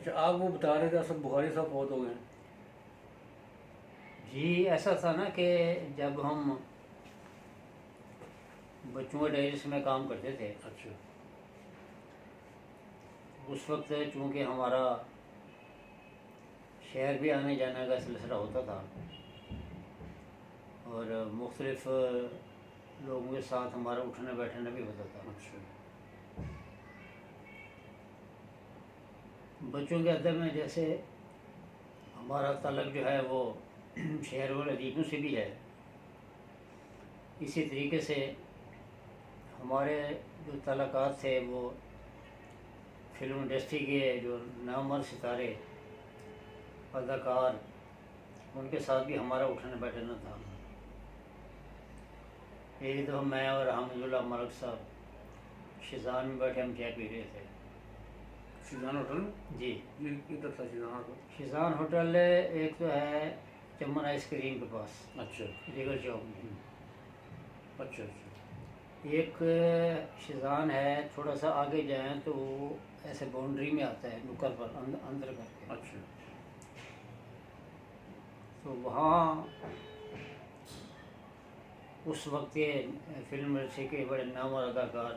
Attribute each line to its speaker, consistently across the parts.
Speaker 1: اچھا، آپ وہ بتا رہے تھے اسد بخاری صاحب فوت ہو گئے ہیں؟
Speaker 2: جی ایسا تھا نا کہ جب ہم بچوں کے ڈائریس میں کام کرتے تھے
Speaker 1: اچھا
Speaker 2: اس وقت چونکہ ہمارا شہر بھی آنے جانے کا سلسلہ ہوتا تھا اور مختلف لوگوں کے ساتھ ہمارا اٹھنا بیٹھنا بھی ہوتا تھا.
Speaker 1: اچھا
Speaker 2: بچوں کے ادب میں جیسے ہمارا تعلق جو ہے وہ شہر والے ادیبوں سے بھی ہے، اسی طریقے سے ہمارے جو تعلقات تھے وہ فلم انڈسٹری کے جو نامور ستارے اداکار ان کے ساتھ بھی ہمارا اٹھنا بیٹھنا تھا. ایک دفعہ میں اور حامد اللہ ملک صاحب شیزان میں بیٹھے ہم چائے پی رہے تھے.
Speaker 1: شیزان ہوٹل میں؟
Speaker 2: جی
Speaker 1: یہ کدھر تھا شیزان ہوٹل؟
Speaker 2: شیزان ہوٹل ایک تو ہے چمن آئس کریم کے پاس
Speaker 1: اچھا
Speaker 2: ریگر چوک میں.
Speaker 1: اچھا اچھا
Speaker 2: ایک شیزان ہے تھوڑا سا آگے جائیں تو وہ ایسے باؤنڈری میں آتا ہے نکر پر اندر کر کے.
Speaker 1: اچھا
Speaker 2: تو وہاں اس وقت کے فلم انڈسٹری کے بڑے نامور اداکار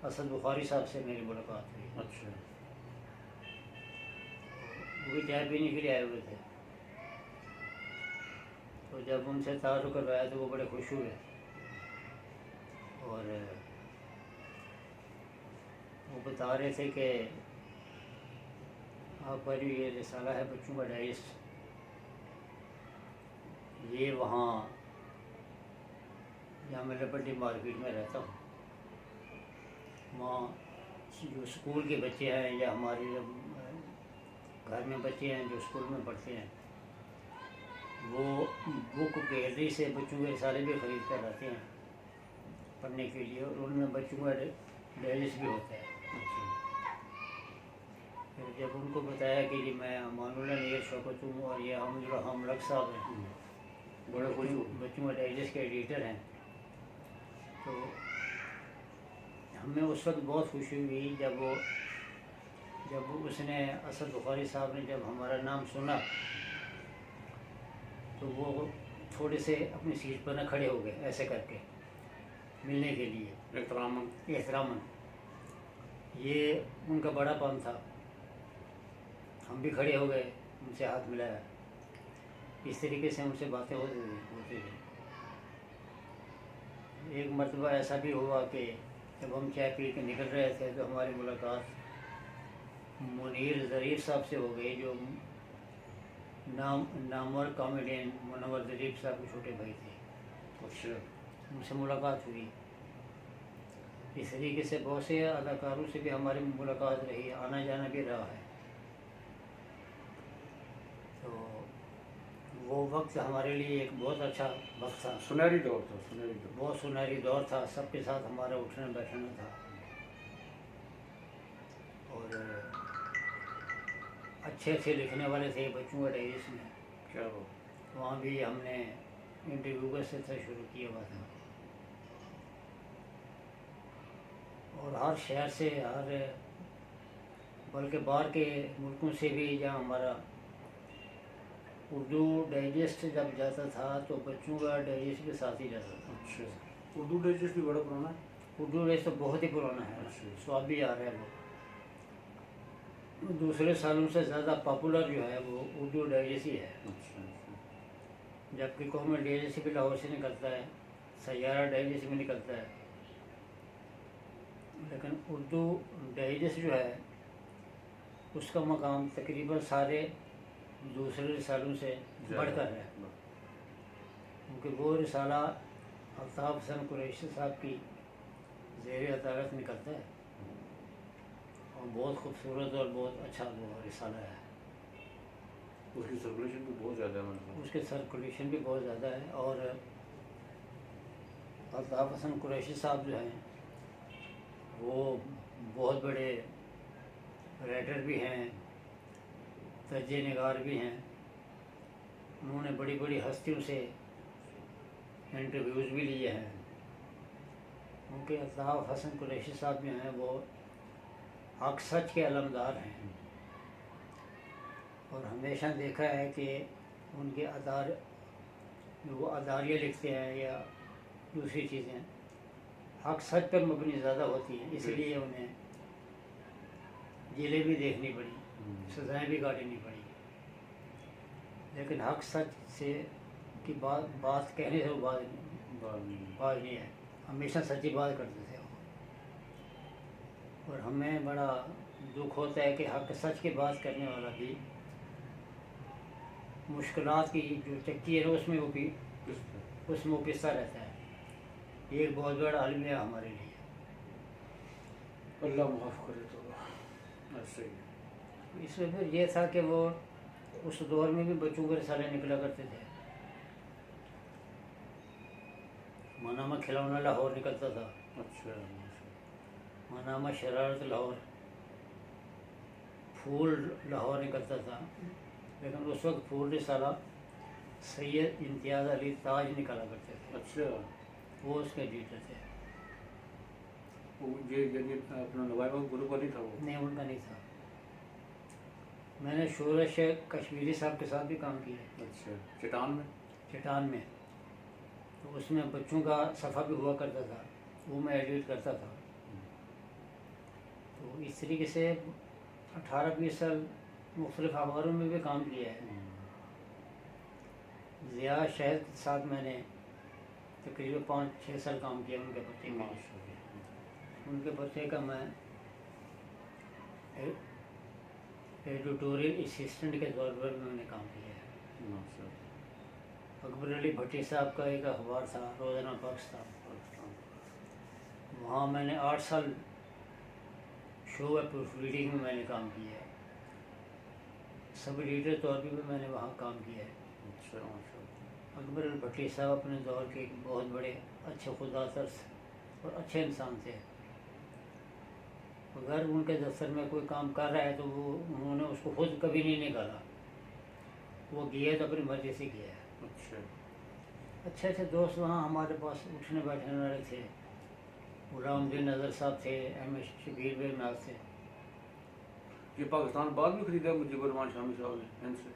Speaker 2: اسد بخاری صاحب سے میری ملاقات ہوئی.
Speaker 1: اچھا
Speaker 2: وہ بھی چائے پینے کے لیے آئے ہوئے تھے. تو جب ان سے تعارف کروایا تو وہ بڑے خوش ہوئے اور وہ بتا رہے تھے کہ آپ کا جو یہ رسالہ ہے بچوں کا ڈائجسٹ، یہ وہاں جہاں میں لپٹی مارکیٹ میں رہتا ہوں وہاں جو اسکول کے بچے ہیں یا ہمارے جب گھر میں بچے ہیں جو اسکول میں پڑھتے ہیں وہ بک گیلری سے بچوں کے رسالے بھی خرید کر لاتے ہیں پڑھنے کے لیے، اور ان میں بچوں کا ڈائجسٹ بھی ہوتا ہے. پھر جب ان کو بتایا کہ جی میں امان اللہ نیر شوکت ہوں اور یہ حامد اللہ ملک صاحب ہیں
Speaker 1: بڑے خوش ہو.
Speaker 2: بچوں کا ڈائجسٹ کے ایڈیٹر ہیں، تو ہمیں اس وقت بہت خوشی ہوئی جب اس نے اسد بخاری صاحب نے جب ہمارا نام سنا تو وہ تھوڑے سے اپنی سیٹ پر نہ کھڑے ہو گئے ایسے کر کے ملنے کے لیے احتراماً. یہ ان کا بڑا پن تھا. ہم بھی کھڑے ہو گئے ان سے ہاتھ ملایا، اس طریقے سے ان سے باتیں ہوتی تھیں. ایک مرتبہ ایسا بھی ہوا کہ جب ہم چائے پی کے نکل رہے تھے تو ہماری ملاقات منیر ظریف صاحب سے ہو گئی جو نامور کامیڈین منور ظریف صاحب کے چھوٹے بھائی تھے.
Speaker 1: اچھا
Speaker 2: ان سے ملاقات ہوئی. اس طریقے سے بہت سے اداکاروں سے بھی ہماری ملاقات رہی، آنا جانا بھی رہا ہے. تو وہ وقت ہمارے لیے ایک بہت اچھا وقت تھا،
Speaker 1: سنہری دور تھا. سنہری دور.
Speaker 2: بہت سنہری دور تھا. سب کے ساتھ ہمارا اٹھنا بیٹھنا تھا اور اچھے لکھنے والے تھے بچوں کے ڈائریس میں.
Speaker 1: کیا ہو؟
Speaker 2: وہاں بھی ہم نے انٹرویو کا سلسلہ شروع کیا ہوا تھا اور ہر شہر سے بلکہ باہر کے ملکوں سے بھی جہاں ہمارا اردو ڈائجسٹ جب جاتا تھا تو بچوں کا ڈائجسٹ کے ساتھ ہی جاتا تھا.
Speaker 1: اچھا اردو ڈائجسٹ بھی بڑا پرانا ہے.
Speaker 2: اردو ڈائجسٹ تو بہت ہی پرانا ہے، سواب بھی آ رہا ہے. وہ دوسرے سالوں سے زیادہ پاپولر جو ہے وہ اردو ڈائجسٹ ہی ہے. جبکہ قومی ڈائجسٹ بھی لاہور سے نکلتا ہے، سیارہ ڈائجسٹ بھی نکلتا ہے، لیکن اردو ڈائجسٹ جو ہے اس کا مقام تقریباً سارے دوسرے رسالوں سے بڑھ کر ہے، کیونکہ وہ رسالہ الطاف حسن قریشی صاحب کی زیر عدالت نکلتا ہے اور بہت خوبصورت اور بہت اچھا وہ رسالہ ہے.
Speaker 1: اس کی سرکولیشن بھی بہت زیادہ ہے.
Speaker 2: اس کے سرکولیشن بھی بہت زیادہ ہے اور الطاف حسن قریشی صاحب جو ہیں وہ بہت بڑے رائٹر بھی ہیں، ترجمہ نگار بھی ہیں. انہوں نے بڑی بڑی ہستیوں سے انٹرویوز بھی لیے ہیں، کیونکہ الطاف حسن قریشی صاحب جو ہیں وہ حق سچ کے علمدار ہیں. اور ہمیشہ دیکھا ہے کہ ان کے وہ اداریاں لکھتے ہیں یا دوسری چیزیں حق سچ پر مبنی زیادہ ہوتی ہیں، اس لیے انہیں جیلیں بھی دیکھنی پڑی، سزائیں بھی کاٹنی پڑی، لیکن حق سچ سے کی بات کہنے سے وہ باز نہیں ہے، ہمیشہ سچی بات کرتے تھے وہ۔ اور ہمیں بڑا دکھ ہوتا ہے کہ حق سچ کی بات کرنے والا بھی مشکلات کی جو چکی ہے اس میں وہ پستا رہتا ہے۔ یہ ایک بہت بڑا عالم ہے ہمارے لیے۔
Speaker 1: اللہ معاف کرے تو ایسے ہی۔
Speaker 2: اس میں پھر یہ تھا کہ وہ اس دور میں بھی بچوں کے رسالے نکلا کرتے تھے، مانامہ کھلونا لاہور نکلتا تھا،
Speaker 1: اچھا،
Speaker 2: مانامہ شرارت لاہور، پھول لاہور نکلتا تھا، لیکن اس وقت پھول رسالہ سید امتیاز علی تاج نکالا کرتے تھے،
Speaker 1: اچھا،
Speaker 2: وہ اس کے ایڈیٹر تھے۔
Speaker 1: یہ اپنا نوائبہ گروپ کا نہیں تھا وہ؟
Speaker 2: نہیں، ان کا نہیں تھا۔ میں نے شورش کشمیری صاحب کے ساتھ بھی کام کیا ہے۔
Speaker 1: اچھا، چٹان میں؟
Speaker 2: چٹان میں، تو اس میں بچوں کا صفحہ بھی ہوا کرتا تھا، وہ میں ایڈٹ کرتا تھا۔ تو اس طریقے سے 18-20 سال مختلف اخباروں میں بھی کام کیا ہے۔ ضیاء شہد کے ساتھ میں نے تقریباً 5-6 سال کام کیا ان کے بچے کا۔ ان کے بچے کا میں ایڈیٹوریل اسسٹنٹ کے طور پر میں نے کام کیا ہے۔ اکبر علی بھٹی صاحب کا ایک اخبار تھا، روزانہ پاکستان، وہاں میں نے 8 سال شو پروف ریڈنگ میں نے کام کیا ہے، سب ایڈیٹر طور پر بھی میں نے وہاں کام کیا ہے۔ اکبر علی بھٹی صاحب اپنے دور کے بہت بڑے اچھے خدا ترس اور اچھے انسان تھے۔ اگر ان کے دفتر میں کوئی کام کر رہا ہے تو انہوں نے اس کو خود کبھی نہیں نکالا، وہ کیا تو اپنی مرضی سے کیا ہے۔ اچھے اچھے دوست وہاں ہمارے پاس اٹھنے بیٹھنے والے تھے، غلام الدین نظر صاحب تھے، ایم ایس شبیر بے ناز تھے۔
Speaker 1: یہ پاکستان بعد میں خریدا مجیب الرحمان شامی صاحب نے ان سے؟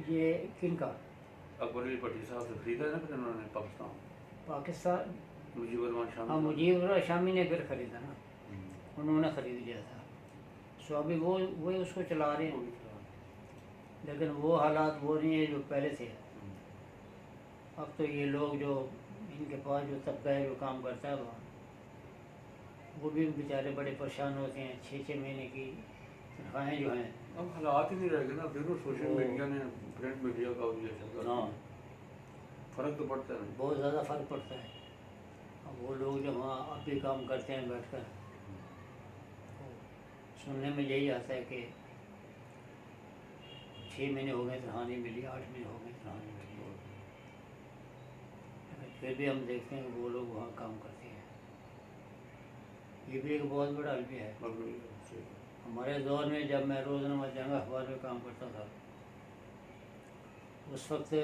Speaker 2: یہ کن کا؟
Speaker 1: اکبر علی بھٹی صاحب سے خریدا ہے نا پھر انہوں نے
Speaker 2: پاکستان؟
Speaker 1: مجیب الرحمان شامی؟
Speaker 2: ہاں، مجیب الرحمان شامی نے پھر خریدا نا، انہوں نے خرید لیا تھا، سو ابھی وہی اس کو چلا رہے ہیں، لیکن وہ حالات وہ نہیں ہے جو پہلے تھے۔ اب تو یہ لوگ جو ان کے پاس جو طبقہ ہے جو کام کرتا ہے وہاں، وہ بھی بیچارے بڑے پریشان ہوتے ہیں، 6-6 مہینے کی تنخواہیں جو ہیں۔
Speaker 1: اب حالات ہی نہیں رہ گئے نا، پھر سوشل میڈیا نے، پرنٹ میڈیا کا بھی
Speaker 2: ہاں،
Speaker 1: فرق تو پڑتا ہے،
Speaker 2: بہت زیادہ فرق پڑتا ہے۔ اب وہ لوگ جو وہاں اب بھی کام کرتے ہیں بیٹھ کر، سننے میں یہی آتا ہے کہ 6 مہینے ہو گئے تنخواہ نہیں ملی، 8 مہینے ہو گئے تنخواہ نہیں ملی، لیکن پھر بھی ہم دیکھتے ہیں کہ وہ لوگ وہاں کام کرتے ہیں۔ یہ بھی ایک بہت بڑا المیہ ہے۔ ہمارے دور میں جب میں روزنامہ جنگ اخبار میں کام کرتا تھا، اس وقت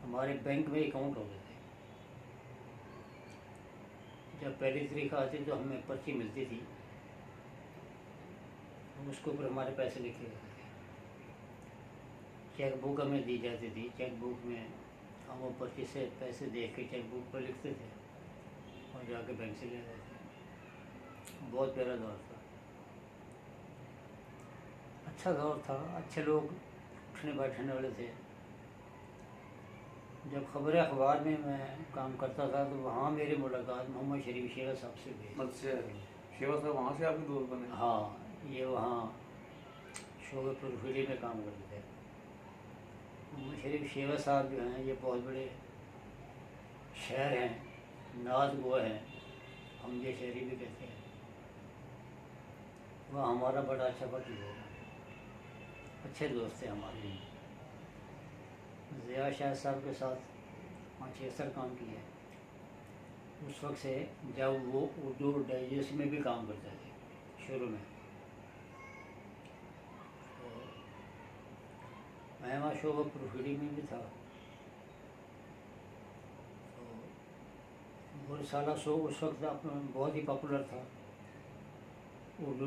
Speaker 2: ہمارے بینک میں اکاؤنٹ ہوتے تھے، جب پہلی تاریخ آتی تو ہمیں پرچی ملتی تھی، اس کے اوپر ہمارے پیسے لکھے ہوتے تھے، چیک بک ہمیں دی جاتی تھی، چیک بک میں ہم وہ پرچی سے پیسے دیکھ کے چیک بک پر لکھتے تھے اور جا کے بینک سے لے آتے تھے۔ بہت پیارا دور تھا، اچھا دور تھا، اچھے لوگ اٹھنے بیٹھنے والے تھے۔ جب خبر اخبار میں کام کرتا تھا تو وہاں میری ملاقات محمد شریف شیرہ صاحب سے ہوئی۔
Speaker 1: اچھا، شیوا صاحب وہاں سے آپ کے دوست بنے؟
Speaker 2: ہاں، یہ وہاں شعبہ پروفیلی میں کام کرتے تھے۔ محمد شریف شیرہ صاحب جو ہیں یہ بہت بڑے شاعر ہیں، نعت گو ہیں، ہم یہ شاعری بھی کہتے ہیں۔ وہ ہمارا بڑا اچھا پتی ہے، اچھے دوست تھے ہمارے۔ ضیاء شاہد صاحب کے ساتھ 5-6 سال کام کیا ہے، اس وقت سے جب وہ اردو ڈائجسٹ میں بھی کام کرتے تھے شروع میں۔ میں وہاں شعبہ پروفیڈنگ میں بھی تھا، تو وہ رسالہ شو اس وقت بہت ہی پاپولر تھا، اردو